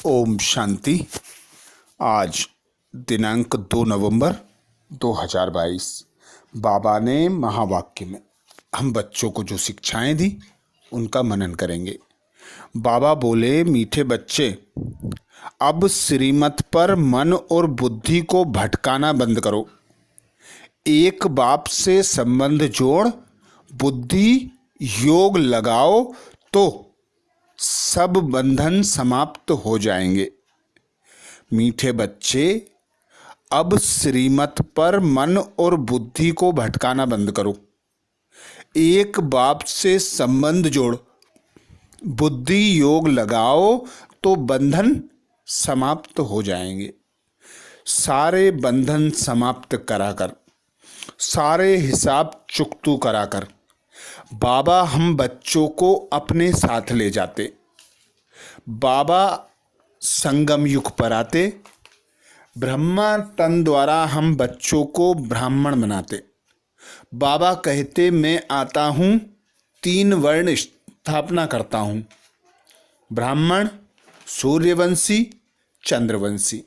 ओम शांति। आज दिनांक 2 नवंबर 2022। बाबा ने महावाक्य में हम बच्चों को जो शिक्षाएं दी उनका मनन करेंगे। बाबा बोले, मीठे बच्चे, अब श्रीमत पर मन और बुद्धि को भटकाना बंद करो। एक बाप से संबंध जोड़ बुद्धि योग लगाओ तो सब बंधन समाप्त हो जाएंगे। मीठे बच्चे, अब श्रीमत पर मन और बुद्धि को भटकाना बंद करो। एक बाप से संबंध जोड़ बुद्धि योग लगाओ तो बंधन समाप्त हो जाएंगे। सारे बंधन समाप्त कराकर, सारे हिसाब चुकतू कराकर बाबा हम बच्चों को अपने साथ ले जाते। बाबा संगम युग पर आते। ब्रह्मा तन द्वारा हम बच्चों को ब्राह्मण बनाते। बाबा कहते, मैं आता हूँ, 3 वर्ण स्थापना करता हूँ, ब्राह्मण, सूर्यवंशी, चंद्रवंशी।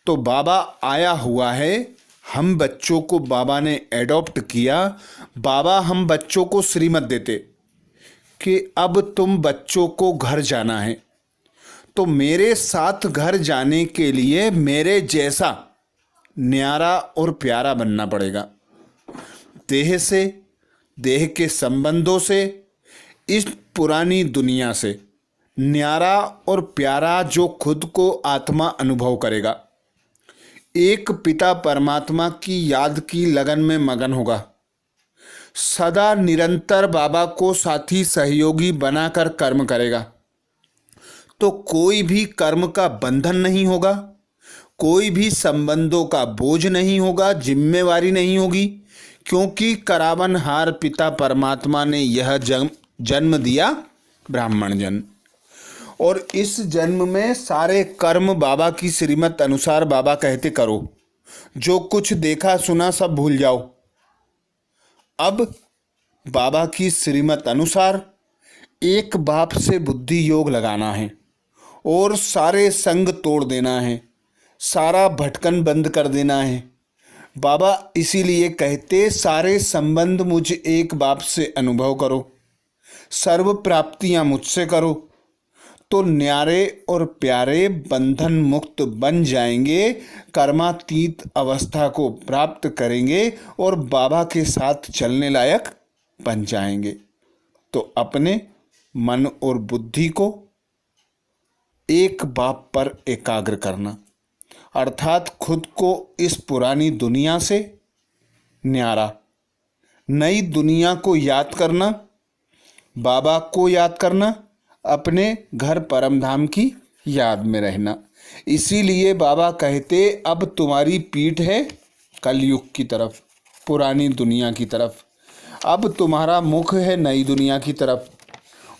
तो बाबा आया हुआ है, हम बच्चों को बाबा ने एडॉप्ट किया। बाबा हम बच्चों को श्रीमत देते कि अब तुम बच्चों को घर जाना है, तो मेरे साथ घर जाने के लिए मेरे जैसा न्यारा और प्यारा बनना पड़ेगा। देह से, देह के संबंधों से, इस पुरानी दुनिया से न्यारा और प्यारा जो खुद को आत्मा अनुभव करेगा, एक पिता परमात्मा की याद की लगन में मगन होगा, सदा निरंतर बाबा को साथी सहयोगी बनाकर कर्म करेगा, तो कोई भी कर्म का बंधन नहीं होगा, कोई भी संबंधों का बोझ नहीं होगा, जिम्मेवारी नहीं होगी, क्योंकि करावनहार पिता परमात्मा ने यह जन्म दिया ब्राह्मण जन्म। और इस जन्म में सारे कर्म बाबा की श्रीमत अनुसार बाबा कहते करो। जो कुछ देखा सुना सब भूल जाओ। अब बाबा की श्रीमत अनुसार एक बाप से बुद्धि योग लगाना है और सारे संग तोड़ देना है, सारा भटकन बंद कर देना है। बाबा इसीलिए कहते, सारे संबंध मुझ एक बाप से अनुभव करो, सर्व प्राप्तियां मुझसे करो, तो न्यारे और प्यारे बंधन मुक्त बन जाएंगे, कर्मातीत अवस्था को प्राप्त करेंगे और बाबा के साथ चलने लायक बन जाएंगे। तो अपने मन और बुद्धि को एक बाप पर एकाग्र करना, अर्थात खुद को इस पुरानी दुनिया से न्यारा, नई दुनिया को याद करना, बाबा को याद करना, अपने घर परमधाम की याद में रहना। इसीलिए बाबा कहते, अब तुम्हारी पीठ है कलयुग की तरफ, पुरानी दुनिया की तरफ, अब तुम्हारा मुख है नई दुनिया की तरफ।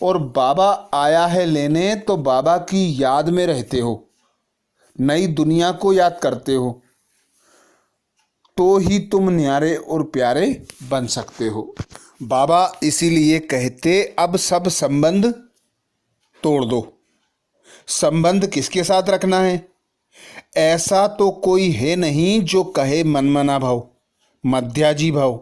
और बाबा आया है लेने, तो बाबा की याद में रहते हो, नई दुनिया को याद करते हो, तो ही तुम न्यारे और प्यारे बन सकते हो। बाबा इसीलिए कहते, अब सब संबंध तोड़ दो। संबंध किसके साथ रखना है? ऐसा तो कोई है नहीं जो कहे मनमना भव, मध्याजी भव।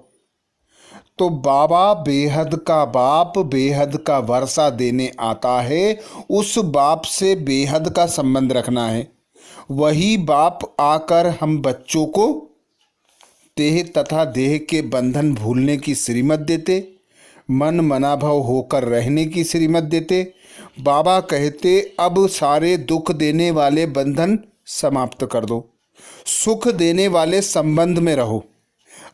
तो बाबा बेहद का बाप बेहद का वर्षा देने आता है, उस बाप से बेहद का संबंध रखना है। वही बाप आकर हम बच्चों को देह तथा देह के बंधन भूलने की श्रीमत देते, मन मनाभव होकर रहने की श्रीमत देते। बाबा कहते, अब सारे दुख देने वाले बंधन समाप्त कर दो, सुख देने वाले संबंध में रहो,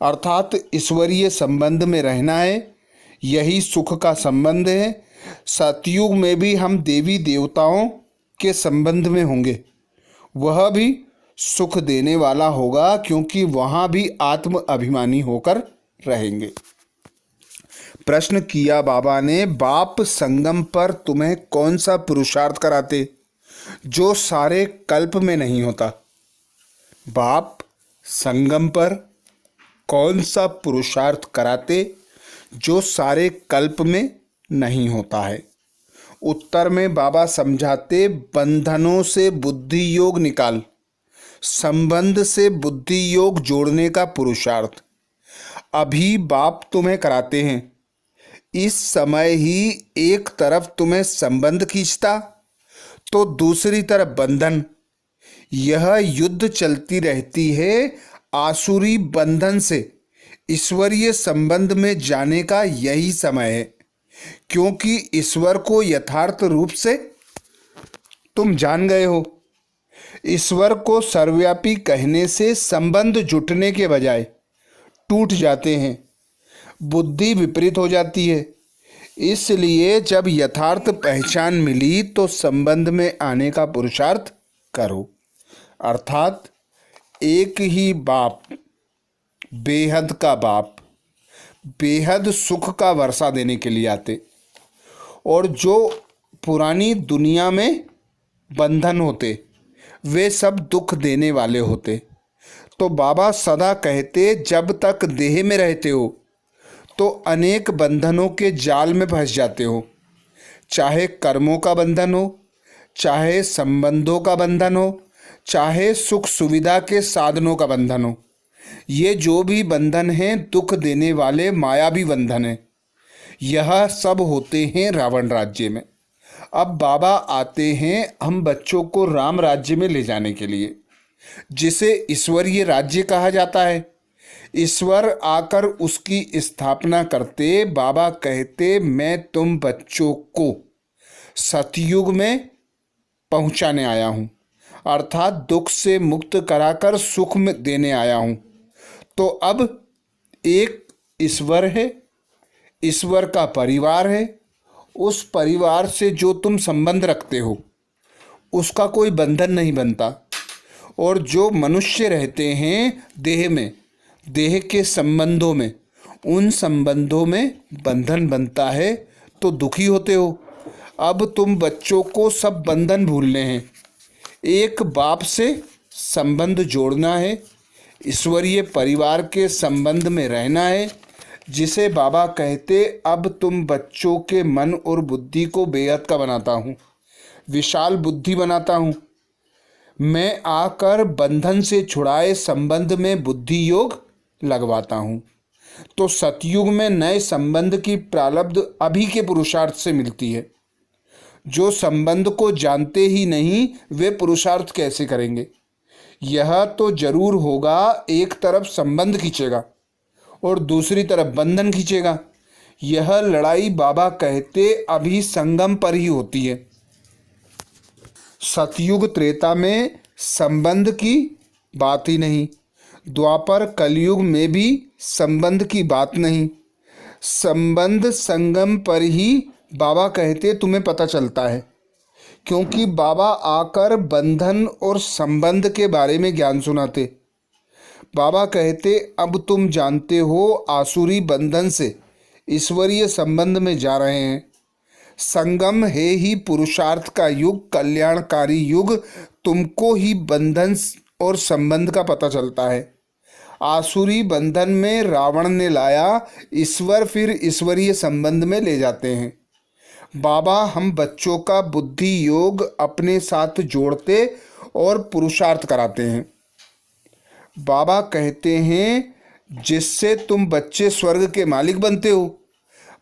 अर्थात ईश्वरीय संबंध में रहना है। यही सुख का संबंध है। सतयुग में भी हम देवी देवताओं के संबंध में होंगे, वह भी सुख देने वाला होगा, क्योंकि वहाँ भी आत्म अभिमानी होकर रहेंगे। प्रश्न किया बाबा ने, बाप संगम पर तुम्हें कौन सा पुरुषार्थ कराते जो सारे कल्प में नहीं होता? बाप संगम पर कौन सा पुरुषार्थ कराते जो सारे कल्प में नहीं होता है? उत्तर में बाबा समझाते, बंधनों से बुद्धि योग निकाल, संबंध से बुद्धि योग जोड़ने का पुरुषार्थ अभी बाप तुम्हें कराते हैं। इस समय ही एक तरफ तुम्हें संबंध खींचता तो दूसरी तरफ बंधन। यह युद्ध चलती रहती है। आसुरी बंधन से ईश्वरीय संबंध में जाने का यही समय है, क्योंकि ईश्वर को यथार्थ रूप से तुम जान गए हो। ईश्वर को सर्वव्यापी कहने से संबंध जुटने के बजाय टूट जाते हैं, बुद्धि विपरीत हो जाती है। इसलिए जब यथार्थ पहचान मिली तो संबंध में आने का पुरुषार्थ करो। अर्थात एक ही बाप, बेहद का बाप, बेहद सुख का वर्षा देने के लिए आते, और जो पुरानी दुनिया में बंधन होते वे सब दुख देने वाले होते। तो बाबा सदा कहते, जब तक देह में रहते हो तो अनेक बंधनों के जाल में फंस जाते हो, चाहे कर्मों का बंधन हो, चाहे संबंधों का बंधन हो, चाहे सुख सुविधा के साधनों का बंधन हो। ये जो भी बंधन हैं दुख देने वाले मायावी बंधन हैं। यह सब होते हैं रावण राज्य में। अब बाबा आते हैं हम बच्चों को राम राज्य में ले जाने के लिए, जिसे ईश्वरीय राज्य कहा जाता है। ईश्वर आकर उसकी स्थापना करते। बाबा कहते, मैं तुम बच्चों को सतयुग में पहुंचाने आया हूं, अर्थात दुख से मुक्त कराकर सुख में देने आया हूं। तो अब एक ईश्वर है, ईश्वर का परिवार है। उस परिवार से जो तुम संबंध रखते हो उसका कोई बंधन नहीं बनता। और जो मनुष्य रहते हैं देह में, देह के संबंधों में, उन संबंधों में बंधन बनता है तो दुखी होते हो। अब तुम बच्चों को सब बंधन भूलने हैं, एक बाप से संबंध जोड़ना है, ईश्वरीय परिवार के संबंध में रहना है, जिसे बाबा कहते, अब तुम बच्चों के मन और बुद्धि को बेहद का बनाता हूँ, विशाल बुद्धि बनाता हूँ। मैं आकर बंधन से छुड़ाए संबंध में बुद्धि योग लगवाता हूँ। तो सतयुग में नए संबंध की प्रारब्ध अभी के पुरुषार्थ से मिलती है। जो संबंध को जानते ही नहीं वे पुरुषार्थ कैसे करेंगे? यह तो जरूर होगा, एक तरफ संबंध खींचेगा और दूसरी तरफ बंधन खींचेगा। यह लड़ाई बाबा कहते अभी संगम पर ही होती है। सतयुग त्रेता में संबंध की बात ही नहीं, द्वापर कलयुग में भी संबंध की बात नहीं। संबंध संगम पर ही बाबा कहते तुम्हें पता चलता है, क्योंकि बाबा आकर बंधन और संबंध के बारे में ज्ञान सुनाते। बाबा कहते, अब तुम जानते हो आसुरी बंधन से ईश्वरीय संबंध में जा रहे हैं। संगम है ही पुरुषार्थ का युग, कल्याणकारी युग। तुमको ही बंधन और संबंध का पता चलता है। आसुरी बंधन में रावण ने लाया, ईश्वर फिर ईश्वरीय संबंध में ले जाते हैं। बाबा हम बच्चों का बुद्धि योग अपने साथ जोड़ते और पुरुषार्थ कराते हैं। बाबा कहते हैं, जिससे तुम बच्चे स्वर्ग के मालिक बनते हो।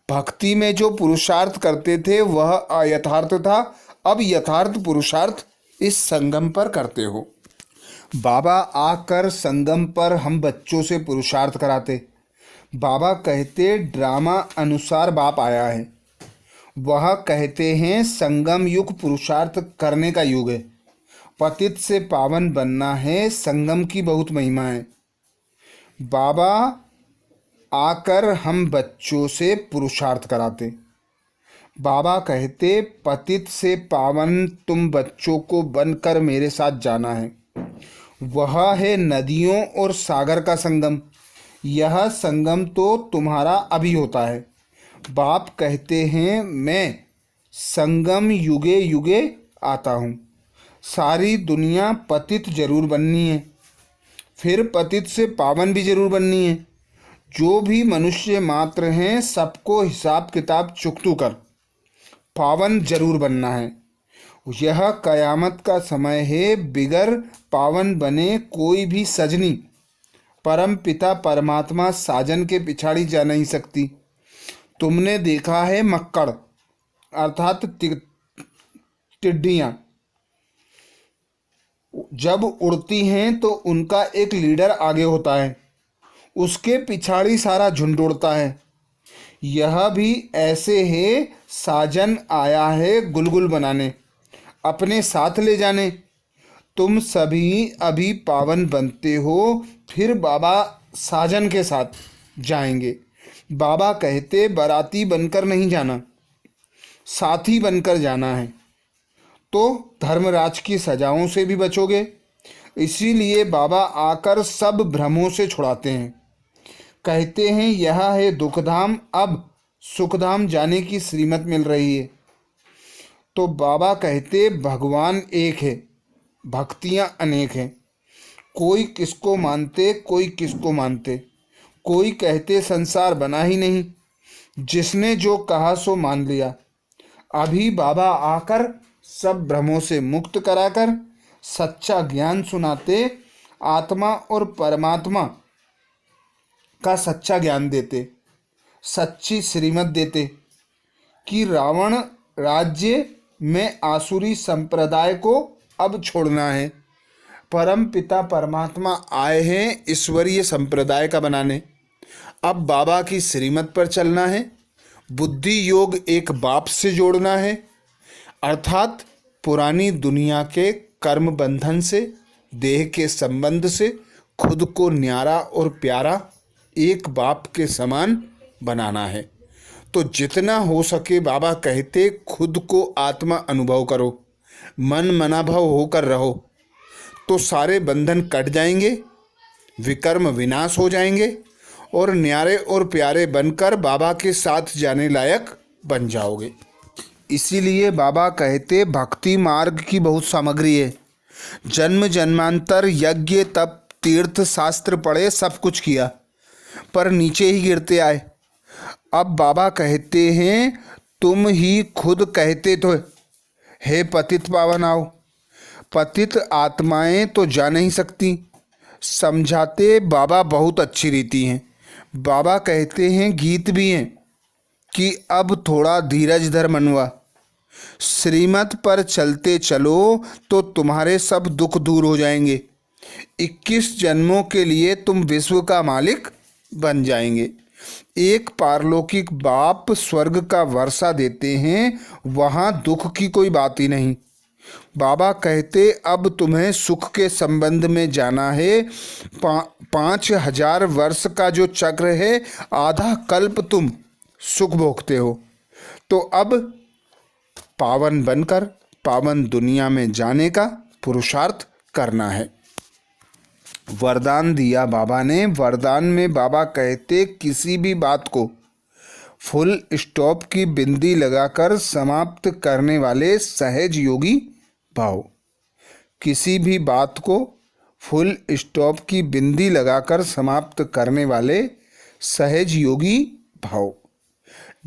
भक्ति में जो पुरुषार्थ करते थे वह अयथार्थ था, अब यथार्थ पुरुषार्थ इस संगम पर करते हो। बाबा आकर संगम पर हम बच्चों से पुरुषार्थ कराते। बाबा कहते, ड्रामा अनुसार बाप आया है। वह कहते हैं संगम युग पुरुषार्थ करने का युग है, पतित से पावन बनना है, संगम की बहुत महिमा है। बाबा आकर हम बच्चों से पुरुषार्थ कराते। बाबा कहते, पतित से पावन तुम बच्चों को बनकर मेरे साथ जाना है। वह है नदियों और सागर का संगम। यह संगम तो तुम्हारा अभी होता है। बाप कहते हैं, मैं संगम युगे युगे आता हूँ। सारी दुनिया पतित जरूर बननी है, फिर पतित से पावन भी जरूर बननी है। जो भी मनुष्य मात्र हैं सबको हिसाब किताब चुकतू कर पावन जरूर बनना है। यह कयामत का समय है, बिगर पावन बने कोई भी सजनी परम पिता परमात्मा साजन के पिछाड़ी जा नहीं सकती। तुमने देखा है मक्कड़ अर्थात टिड्डियाँ जब उड़ती हैं तो उनका एक लीडर आगे होता है, उसके पिछाड़ी सारा झुंड उड़ता है। यह भी ऐसे है, साजन आया है गुलगुल बनाने, अपने साथ ले जाने। तुम सभी अभी पावन बनते हो, फिर बाबा साजन के साथ जाएंगे। बाबा कहते बाराती बनकर नहीं जाना, साथी बनकर जाना है, तो धर्मराज की सजाओं से भी बचोगे। इसीलिए बाबा आकर सब भ्रमों से छुड़ाते हैं। कहते हैं यह है दुखधाम, अब सुखधाम जाने की श्रीमत मिल रही है। तो बाबा कहते भगवान एक है, भक्तियां अनेक हैं। कोई किसको मानते, कोई किसको मानते। कोई कहते संसार बना ही नहीं, जिसने जो कहा सो मान लिया। अभी बाबा आकर सब भ्रमों से मुक्त कराकर सच्चा ज्ञान सुनाते, आत्मा और परमात्मा का सच्चा ज्ञान देते, सच्ची श्रीमत देते कि रावण राज्य में आसुरी संप्रदाय को अब छोड़ना है। परम पिता परमात्मा आए हैं ईश्वरीय संप्रदाय का बनाने। अब बाबा की श्रीमत पर चलना है। बुद्धि योग एक बाप से जोड़ना है, अर्थात पुरानी दुनिया के कर्म बंधन से, देह के संबंध से खुद को न्यारा और प्यारा एक बाप के समान बनाना है। तो जितना हो सके बाबा कहते खुद को आत्मा अनुभव करो, मन मनाभव होकर रहो, तो सारे बंधन कट जाएंगे, विकर्म विनाश हो जाएंगे और न्यारे और प्यारे बनकर बाबा के साथ जाने लायक बन जाओगे। इसीलिए बाबा कहते भक्ति मार्ग की बहुत सामग्री है। जन्म जन्मांतर यज्ञ तप तीर्थ शास्त्र पढ़े, सब कुछ किया, पर नीचे ही गिरते आए। अब बाबा कहते हैं तुम ही खुद कहते तो हे पतित पावन आओ। पतित आत्माएं तो जा नहीं सकती। समझाते बाबा बहुत अच्छी रीति हैं। बाबा कहते हैं गीत भी हैं कि अब थोड़ा धीरज धर मनवा, श्रीमत पर चलते चलो तो तुम्हारे सब दुख दूर हो जाएंगे। 21 जन्मों के लिए तुम विश्व का मालिक बन जाएंगे। एक पारलौकिक बाप स्वर्ग का वर्षा देते हैं, वहाँ दुख की कोई बात ही नहीं। बाबा कहते अब तुम्हें सुख के संबंध में जाना है। 5000 वर्ष का जो चक्र है, आधा कल्प तुम सुख भोगते हो, तो अब पावन बनकर पावन दुनिया में जाने का पुरुषार्थ करना है। वरदान दिया बाबा ने। वरदान में बाबा कहते किसी भी बात को फुल स्टॉप की बिंदी लगाकर समाप्त करने वाले सहज योगी भाव। किसी भी बात को फुल स्टॉप की बिंदी लगाकर समाप्त करने वाले सहज योगी भाव।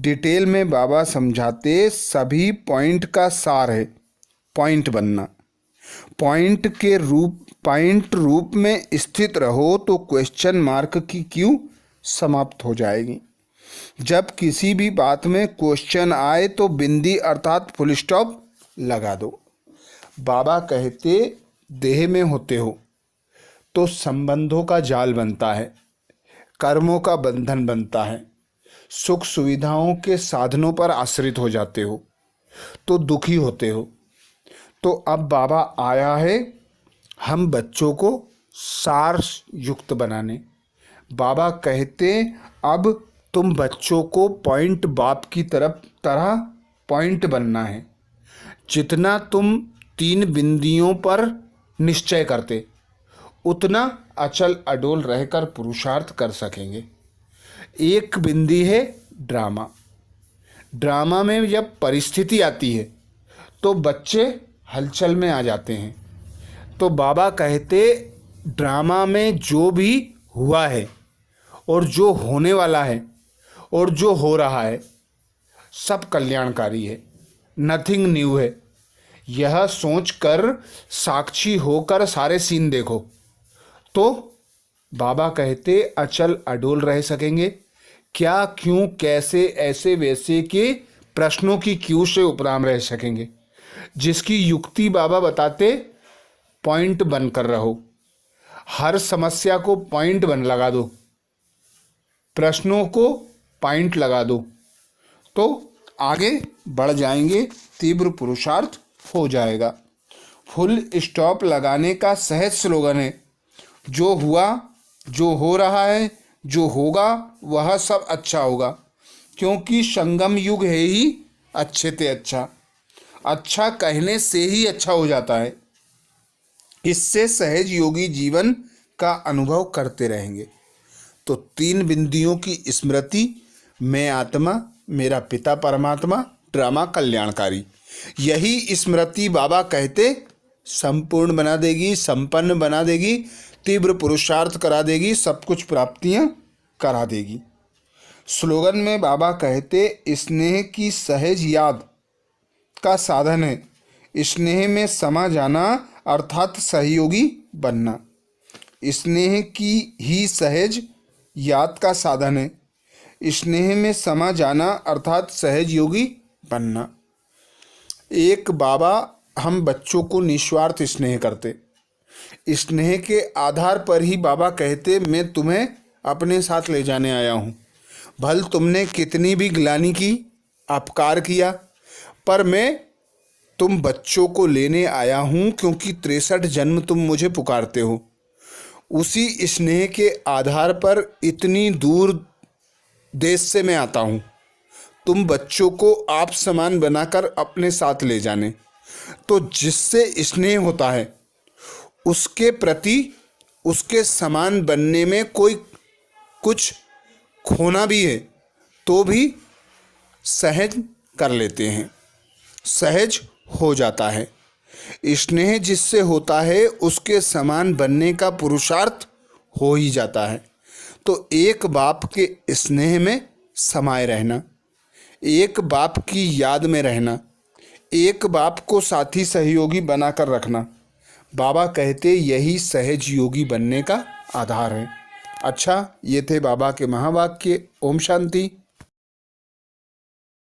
डिटेल में बाबा समझाते सभी पॉइंट का सार है पॉइंट बनना। पॉइंट रूप में स्थित रहो तो क्वेश्चन मार्क की क्यों समाप्त हो जाएगी। जब किसी भी बात में क्वेश्चन आए तो बिंदी अर्थात फुल स्टॉप लगा दो। बाबा कहते देह में होते हो तो संबंधों का जाल बनता है, कर्मों का बंधन बनता है, सुख सुविधाओं के साधनों पर आश्रित हो जाते हो तो दुखी होते हो। तो अब बाबा आया है हम बच्चों को सार युक्त बनाने। बाबा कहते अब तुम बच्चों को पॉइंट बाप की तरह पॉइंट बनना है। जितना तुम 3 बिंदियों पर निश्चय करते, उतना अचल अडोल रहकर पुरुषार्थ कर सकेंगे। एक बिंदी है ड्रामा। ड्रामा में जब परिस्थिति आती है तो बच्चे हलचल में आ जाते हैं। तो बाबा कहते ड्रामा में जो भी हुआ है और जो होने वाला है और जो हो रहा है सब कल्याणकारी है। नथिंग न्यू है। यह सोचकर साक्षी होकर सारे सीन देखो तो बाबा कहते अचल अडोल रह सकेंगे। क्या, क्यों, कैसे, ऐसे वैसे के प्रश्नों की क्यों से उपराम रह सकेंगे। जिसकी युक्ति बाबा बताते पॉइंट बनकर रहो। हर समस्या को पॉइंट बन लगा दो, प्रश्नों को पॉइंट लगा दो तो आगे बढ़ जाएंगे, तीव्र पुरुषार्थ हो जाएगा। फुल स्टॉप लगाने का सहज स्लोगन है, जो हुआ, जो हो रहा है, जो होगा वह सब अच्छा होगा, क्योंकि संगम युग है ही अच्छे ते अच्छा। अच्छा कहने से ही अच्छा हो जाता है। इससे सहज योगी जीवन का अनुभव करते रहेंगे। तो 3 बिंदियों की स्मृति, मैं आत्मा, मेरा पिता परमात्मा, ड्रामा कल्याणकारी, यही स्मृति बाबा कहते संपूर्ण बना देगी, संपन्न बना देगी, तीव्र पुरुषार्थ करा देगी, सब कुछ प्राप्तियां करा देगी। स्लोगन में बाबा कहते स्नेह की सहज याद का साधन है। स्नेह में समा जाना अर्थात सहयोगी बनना। स्नेह की ही सहज याद का साधन है। स्नेह में समा जाना अर्थात सहज योगी बनना। एक बाबा हम बच्चों को निस्वार्थ स्नेह करते। स्नेह के आधार पर ही बाबा कहते मैं तुम्हें अपने साथ ले जाने आया हूँ। भल तुमने कितनी भी ग्लानि की, अपकार किया, पर मैं तुम बच्चों को लेने आया हूँ, क्योंकि 63 जन्म तुम मुझे पुकारते हो। उसी स्नेह के आधार पर इतनी दूर देश से मैं आता हूँ, तुम बच्चों को आप समान बनाकर अपने साथ ले जाने। तो जिससे स्नेह होता है उसके प्रति उसके समान बनने में कोई कुछ खोना भी है तो भी सहज कर लेते हैं, सहज हो जाता है। स्नेह जिससे होता है उसके समान बनने का पुरुषार्थ हो ही जाता है। तो एक बाप के स्नेह में समाये रहना, एक बाप की याद में रहना, एक बाप को साथी सहयोगी बनाकर रखना, बाबा कहते यही सहज योगी बनने का आधार है। अच्छा, ये थे बाबा के महावाक्य। ओम शांति।